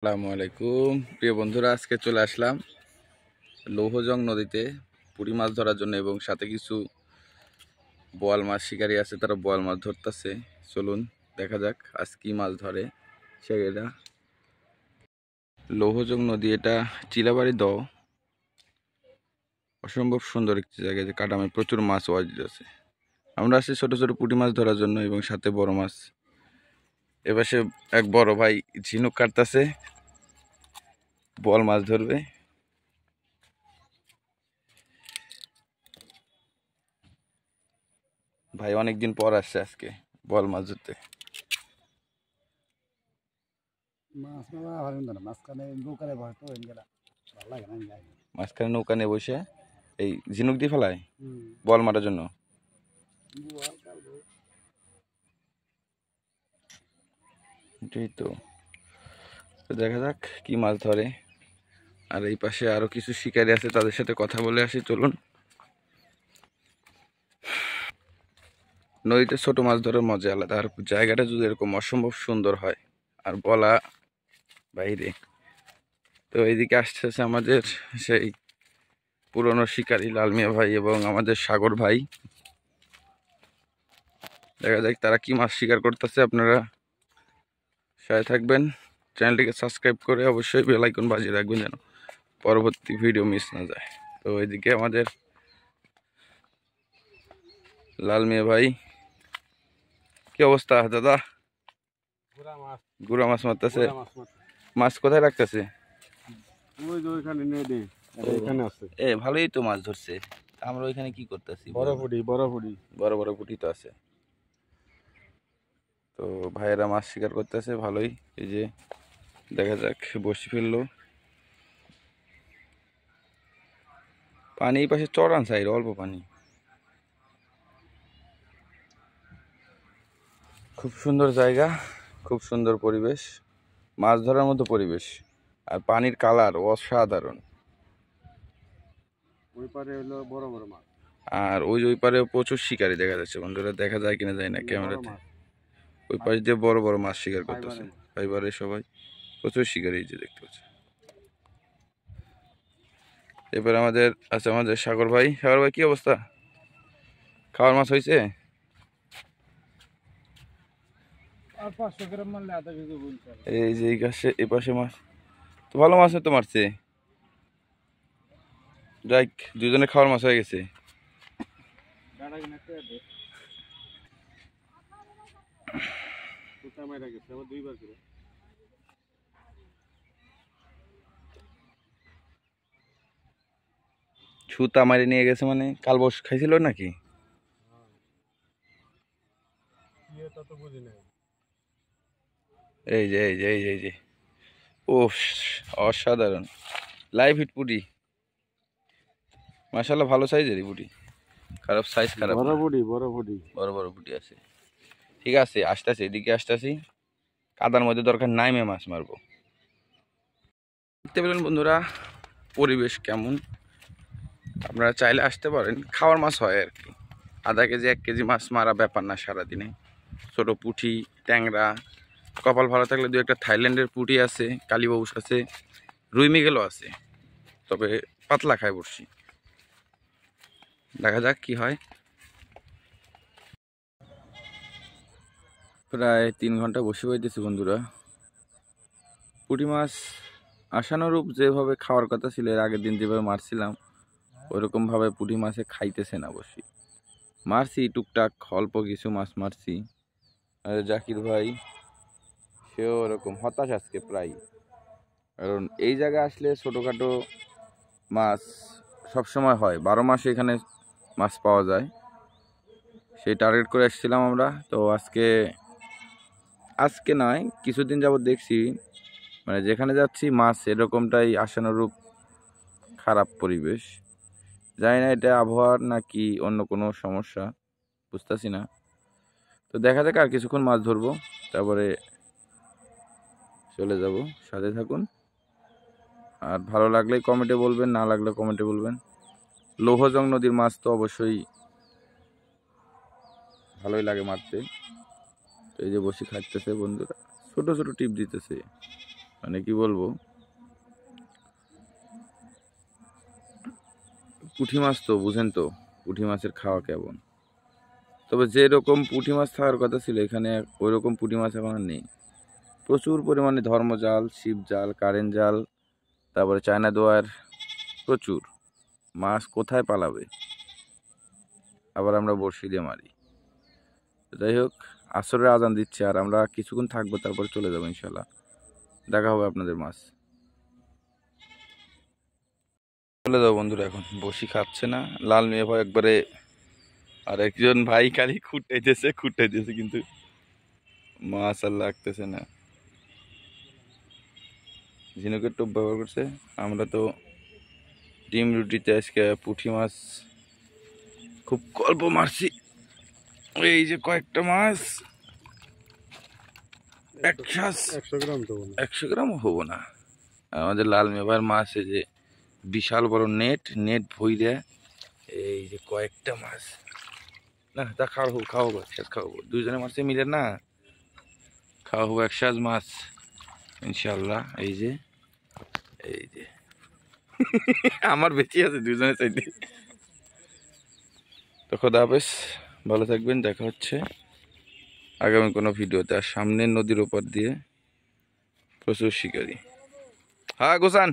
আসসালামু আলাইকুম প্রিয় বন্ধুরা, আজকে চলে আসলাম লৌহজং নদীতে পুঁটি মাছ ধরার জন্য এবং সাথে কিছু বোয়াল মাছ শিকারী আছে, তারা বোয়াল মাছ ধরতেছে। চলুন দেখা যাক আজ কি মাছ ধরে সেটা। লৌহজং নদী, এটা চিলাবাড়ি দ, অসম্ভব সুন্দর একটি জায়গা, যে কাটামে প্রচুর মাছ ওয়াজিদ আছে। আমরা আসছি ছোট ছোট পুঁটি মাছ ধরার জন্য এবং সাথে বড় মাছ। এপাশে এক বড় ভাই ঝিনুক কাটতেছে, বোয়াল মাছ ধরবে। ভাই অনেকদিন পর আসছে আজকে বোয়াল মাছ ধরতে। মাঝখানে নৌকা নিয়ে বসে এই ঝিনুক দিয়ে ফেলায় বল মারার জন্য। এটাই তো, দেখা যাক কি মাছ ধরে। আর এই পাশে আরো কিছু শিকারী আছে, তাদের সাথে কথা বলে আসি চলুন। নদীতে ছোট মাছ ধরার মজা আলাদা, আর জায়গাটা যদি এরকম অসম্ভব সুন্দর হয় আর বলা বাইরে। তো এইদিকে আসতেছে আমাদের সেই পুরনো শিকারী লাল মিয়া ভাই এবং আমাদের সাগর ভাই। দেখা যাক তারা কি মাছ শিকার করতেছে। আপনারা সাথে থাকবেন, চ্যানেলটিকে সাবস্ক্রাইব করে অবশ্যই বেল আইকন বাজিয়ে রাখবেন যেন পরবর্তী ভিডিও মিস না যায়। তো এদিকে আমাদের লাল মিয়া ভাই, কি অবস্থা দাদা? গুড়া মাছ মারতেছে। মাছ কোথায় রাখতেছে? ভালোই তো মাছ ধরছে। আমরা ওইখানে কি করতেছি? বড় বড় পুঁটি তো আছে। তো ভাইয়েরা মাছ শিকার করতেছে ভালোই। এই যে দেখা যাক, বসি ফেললো। পানি এই পাশে চড়ান সাইড, অল্প পানি। খুব সুন্দর জায়গা, খুব সুন্দর পরিবেশ, মাছ ধরার মতো পরিবেশ। আর পানির কালার অসাধারণ। ওই পারে হলো বড় বড় মাছ, আর ওই পারে প্রচুর শিকারি দেখা যাচ্ছে বন্ধুরা, দেখা যায় কিনা যায় না ক্যামেরাতে। ওই পাশে দিয়ে বড় বড় মাছ শিকার করতেছে ফাইবারে সবাই, প্রচুর শিকারি যে দেখতে পাচ্ছে। এবার আমাদের আছে আমাদের সাগর ভাই। সাগর ভাই কি অবস্থা? খাওয়ার মাছ হয়েছে? এই যে এই গাছে এই পাশে মাছ তো ভালো মাছ তো মারছে। যাক, দুজনে খাওয়ার মাছ হয়ে গেছে। ছুতা মারি নিয়ে গেছে মানে কাল বস খাইছিল নাকি? এই যে এই যে এই যে এই যে ও, অসাধারণ লাইভ হিট পুটি। মাশাআল্লাহ ভালো সাইজেরই পুটি, খারাপ সাইজ খারাপ না। বড় বড় পুটি আছে। ঠিক আছে, আসতেছি এদিকে আসতেছি। কাদার মধ্যে দরকার নাই, মে মাছ মারবো। দেখতে পেলেন বন্ধুরা পরিবেশ কেমন। আপনারা চাইলে আসতে পারেন, খাওয়ার মাছ হয় আর কি। আধা কেজি 1 কেজি মাছ মারা ব্যাপার না সারাদিনে। ছোট পুঁটি, ট্যাংরা, কপাল ভালো থাকলে 2-1টা থাইল্যান্ডের পুঁটি আছে, কালীবাউস আছে, রুই মৃগেলও আছে, তবে পাতলা খায় বসছি। দেখা যাক কি হয়। প্রায় 3 ঘন্টা বসে হইতেছি বন্ধুরা। পুঁটি মাছ আশানুরূপ যেভাবে খাওয়ার কথা ছিল, এর আগের দিন যেভাবে মারছিলাম ওইরকমভাবে পুঁটি মাছে খাইতেছে না বসি। মারছি টুকটাক অল্প কিছু মাছ মারছি। আর জাকির ভাই সেও ওরকম হতাশ আজকে প্রায়, কারণ এই জায়গায় আসলে ছোটোখাটো মাছ সবসময় হয়, 12 মাসে এখানে মাছ পাওয়া যায়। সেই টার্গেট করে এসেছিলাম আমরা। তো আজকে নয়, কিছুদিন যাবত দেখছি মানে যেখানে যাচ্ছি মাছ এরকমটাই আশানুরূপ খারাপ পরিবেশ। জানি না এটা আবহাওয়ার নাকি অন্য কোনো সমস্যা, বুঝতেছি না। তো দেখা যাক, আর কিছুক্ষণ মাছ ধরবো, তারপরে চলে যাব। সাথে থাকুন। আর ভালো লাগলে কমেন্টে বলবেন, না লাগলে কমেন্টে বলবেন। লৌহজং নদীর মাছ তো অবশ্যই ভালোই লাগে মারতে। তো এই যে বসে খাইতেছে বন্ধুরা, ছোট ছোট টিপ দিতেছে। মানে কি বলবো, পুঁটি মাছ তো বুঝেন তো, পুঁটি মাছের খাওয়া কেমন। তবে যেরকম পুঁটি মাছ থাকার কথা ছিল এখানে ওই রকম পুঁটি মাছ এখন আর নেই। প্রচুর পরিমাণে ধর্মজাল, ছিপ জাল, কারেন্ট জাল, তারপরে চায়না দোয়ার, প্রচুর মাছ কোথায় পালাবে। আবার আমরা বড়শি দিয়ে মারি। তো যাই হোক, আসরের আজান দিচ্ছে আর আমরা কিছুক্ষণ থাকবো, তারপর চলে যাবো ইনশাল্লাহ। দেখা হবে আপনাদের মাছ। চলে যাবো বন্ধুরা, এখন বসি খাচ্ছে না, লাল মেয়ে ভাই একবারে। আর একজন ভাই খালি খুঁটাইতেছে কিন্তু মাছ আর লাগতেছে না। ঝিনুকের টোপ ব্যবহার করছে। আমরা তো ডিম রুটিতে আজকে পুঁটি মাছ খুব অল্প মারছি। এই যে কয়েকটা মাছ, 100 গ্রাম তো মনে হয়। 100 গ্রাম হবো না। আমাদের লাল মেবার মাছ, এই যে বিশাল বড় নেট ভইরা, এই যে কয়েকটা মাছ। না তা খাওয়াবো একসাথে খাওয়াবো, দুইজনে মাছে মিলে না খাওয়াবো একসাথে মাছ ইনশাল্লাহ। এই যে আমার বেঁচে আছে দুজনের চাইতে। তো খোদা হাফেজ, ভালো থাকবেন, দেখা হচ্ছে আগামী কোনো ভিডিওতে। আর সামনের নদীর ওপর দিয়ে প্রচুর শিকারি। হ্যাঁ গোসান।